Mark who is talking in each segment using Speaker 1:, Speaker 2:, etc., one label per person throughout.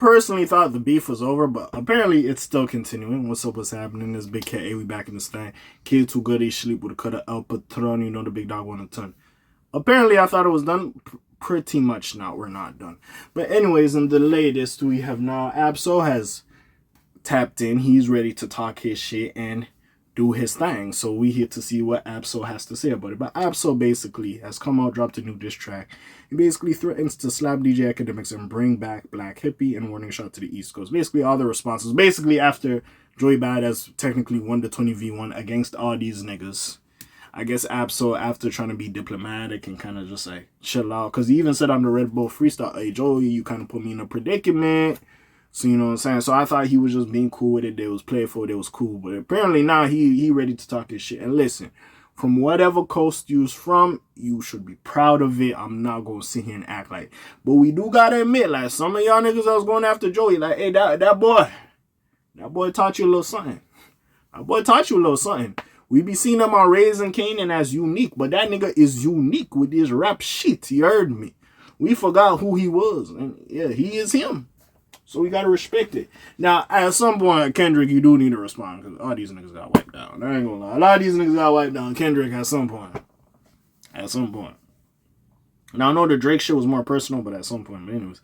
Speaker 1: personally thought the beef was over, but apparently it's still continuing. What's up, what's happening? This big K.A. We back in the stand. Kid too good, he sleep with a cut of El Patron. You know the big dog want a ton. Apparently I thought it was done. Pretty much not. We're not done. But anyways, in the latest, we have now Ab-Soul has tapped in. He's ready to talk his shit and do his thing. So we here to see what Ab-Soul has to say about it. But Ab-Soul basically has come out, dropped a new diss track. He basically threatens to slap DJ Akademiks and bring back Black Hippy and warning shot to the East Coast. Basically all the responses. Basically after Joey Badass technically won the 20v1 against all these niggas. I guess Ab-Soul, after trying to be diplomatic and kind of just like chill out. Because he even said on the Red Bull freestyle, hey Joey, you kind of put me in a predicament. So, you know what I'm saying? So I thought he was just being cool with it. They was playful. They was cool. But apparently now he ready to talk his shit. And listen, from whatever coast you's from, you should be proud of it. I'm not going to sit here and act like. But we do got to admit, like, some of y'all niggas that was going after Joey, like, hey, that boy taught you a little something. That boy taught you a little something. We be seeing him on Raising Kanan as unique. But that nigga is unique with his rap shit. You heard me. We forgot who he was. And yeah, he is him. So we gotta respect it. Now, at some point, Kendrick, you do need to respond because all these niggas got wiped down. I ain't gonna lie. A lot of these niggas got wiped down. Kendrick at some point. At some point. Now, I know the Drake shit was more personal, but at some point. But anyways,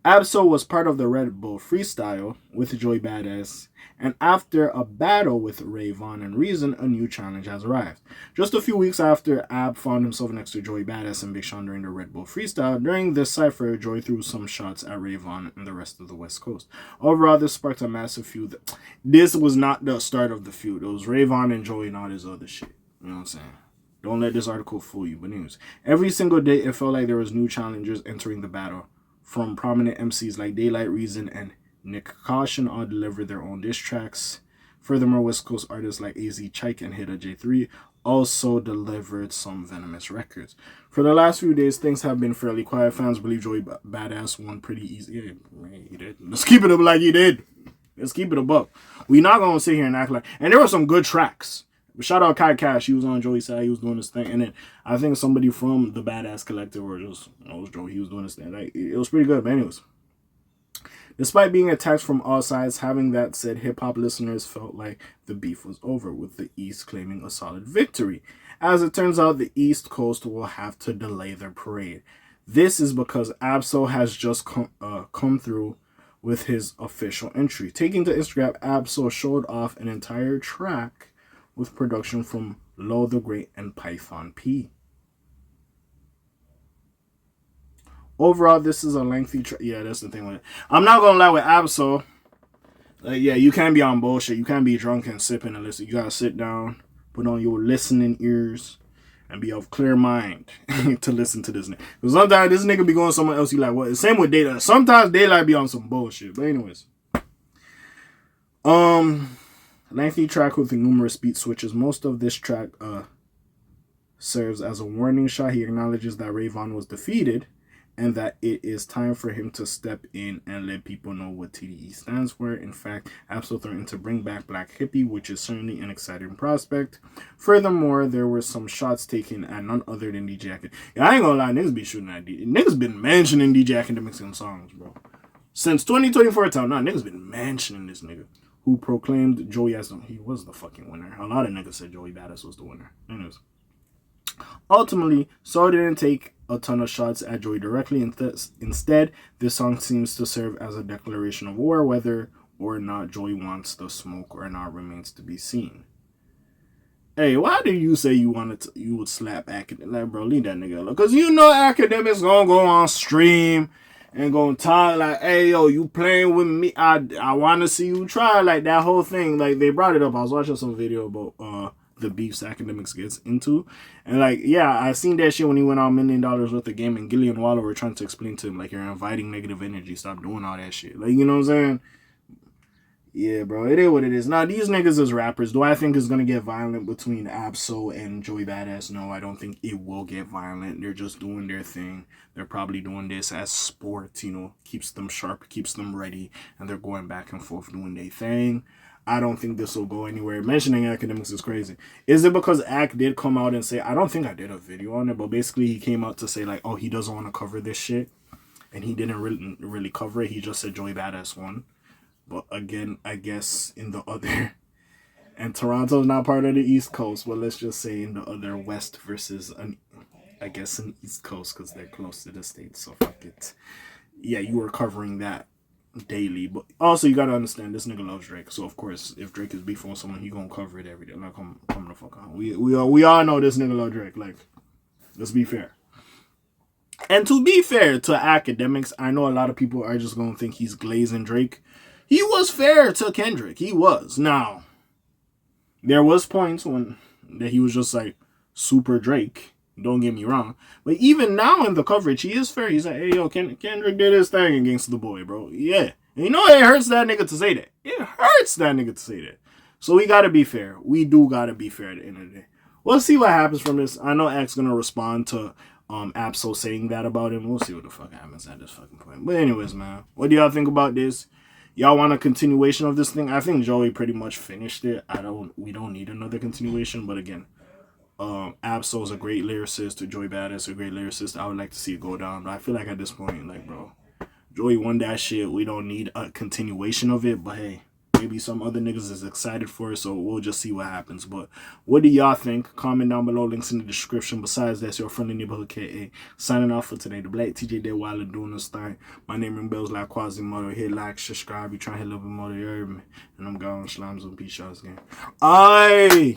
Speaker 1: Ab-Soul was part of the Red Bull freestyle with Joey Badass. And after a battle with Ray Vaughn and Reason, a new challenge has arrived. Just a few weeks after Ab found himself next to Joey Badass and Big Sean during the Red Bull freestyle, during this cypher, Joey threw some shots at Ray Vaughn and the rest of the West Coast. Overall, this sparked a massive feud. This was not the start of the feud. It was Ray Vaughn and Joey and all this other shit. You know what I'm saying? Don't let this article fool you. But anyways, every single day, it felt like there was new challengers entering the battle. From prominent MCs like Daylight, Reason, and Nick Caution all delivered their own diss tracks. Furthermore, West Coast artists like AZ Chike and Hida J3 also delivered some venomous records. For the last few days, things have been fairly quiet. Fans believe Joey Badass won pretty easy. Yeah, he did. Let's keep it up like he did. Let's keep it above. We're not going to sit here and act like... And there were some good tracks. Shout out Kai Cash. He was on Joey's side. He was doing his thing. And then I think somebody from the Badass Collective or just... it was Joey. He was doing his thing. Like, it was pretty good. But anyways... Despite being attacked from all sides, having that said, hip-hop listeners felt like the beef was over, with the East claiming a solid victory. As it turns out, the East Coast will have to delay their parade. This is because Ab-Soul has just come through with his official entry. Taking to Instagram, Ab-Soul showed off an entire track with production from Low the Great and Python P. Overall, this is a lengthy track. Yeah, that's the thing with it. I'm not going to lie with Ab-Soul. Yeah, you can't be on bullshit. You can't be drunk and sipping and listen. You got to sit down, put on your listening ears, and be of clear mind to listen to this nigga. Because sometimes this nigga be going somewhere else. You like, what? Same with Daylight. Sometimes Daylight be on some bullshit. But anyways. Lengthy track with numerous beat switches. Most of this track serves as a warning shot. He acknowledges that Ray Vaughn was defeated, and that it is time for him to step in and let people know what TDE stands for. In fact, Ab-Soul threatened to bring back Black Hippy, which is certainly an exciting prospect. Furthermore, there were some shots taken at none other than DJ Akademiks. Yeah, I ain't gonna lie, niggas be shooting at DJ. Niggas been mentioning DJ Akademiks in songs, bro. Since 2024 till now, niggas been mentioning this nigga, who proclaimed Joey as he was the fucking winner. A lot of niggas said Joey Badass was the winner. Anyways. Ultimately, Soul didn't take a ton of shots at Joey directly. Instead, this song seems to serve as a declaration of war. Whether or not Joey wants the smoke or not remains to be seen. Hey, why do you say you would slap Akademiks? Like, bro, leave that nigga alone. Because you know Akademiks gonna go on stream and gonna talk like, hey, yo, you playing with me? I want to see you try. Like, that whole thing. Like, they brought it up. I was watching some video about the beefs Akademiks gets into, and like, yeah, I seen that shit when he went on $1 Million worth of game, and Gillian Waller were trying to explain to him, like, you're inviting negative energy, stop doing all that shit. Like, you know what I'm saying? Yeah, bro, it is what it is. Now, these niggas as rappers, do I think it's gonna get violent between Ab-Soul and Joey Badass? No, I don't think it will get violent. They're just doing their thing. They're probably doing this as sport, you know, keeps them sharp, keeps them ready, and they're going back and forth doing their thing. I don't think this will go anywhere. Mentioning Akademiks is crazy. Is it because Ak did come out and say, I don't think I did a video on it, but basically he came out to say, like, oh, he doesn't want to cover this shit. and he didn't really cover it. He just said Joey Badass won. But again, I guess in the other, and Toronto's not part of the East Coast, but let's just say in the other West versus an East Coast because they're close to the States. So fuck it. Yeah, you were covering that daily, but also you gotta understand this nigga loves Drake. So of course, if Drake is beefing with someone, he gonna cover it every day. Like, come the fuck on. We all know this nigga love Drake. Like, let's be fair. And to be fair to Akademiks, I know a lot of people are just gonna think he's glazing Drake. He was fair to Kendrick. He was. Now, there was points when that he was just like super Drake. Don't get me wrong. But even now in the coverage, he is fair. He's like, hey, yo, Kendrick did his thing against the boy, bro. Yeah. And you know it hurts that nigga to say that. It hurts that nigga to say that. So we gotta be fair. We do gotta be fair at the end of the day. We'll see what happens from this. I know X gonna respond to Absol saying that about him. We'll see what the fuck happens at this fucking point. But anyways, man, what do y'all think about this? Y'all want a continuation of this thing? I think Joey pretty much finished it. We don't need another continuation. But again, Absol's a great lyricist. Joey Badass a great lyricist. I would like to see it go down. But I feel like at this point, like, bro, Joey won that shit. We don't need a continuation of it. But hey, maybe some other niggas is excited for it, so we'll just see what happens. But what do y'all think? Comment down below, links in the description. Besides, that's your friendly neighborhood K.A. Signing off for today. The Black TJ Dead Wilder doing this thing. My name is Bells like Quasimodo. Hit like, subscribe. You trying to hit a little bit more, you heard me. And I'm gone. Slimes on peace, y'all again. Aye.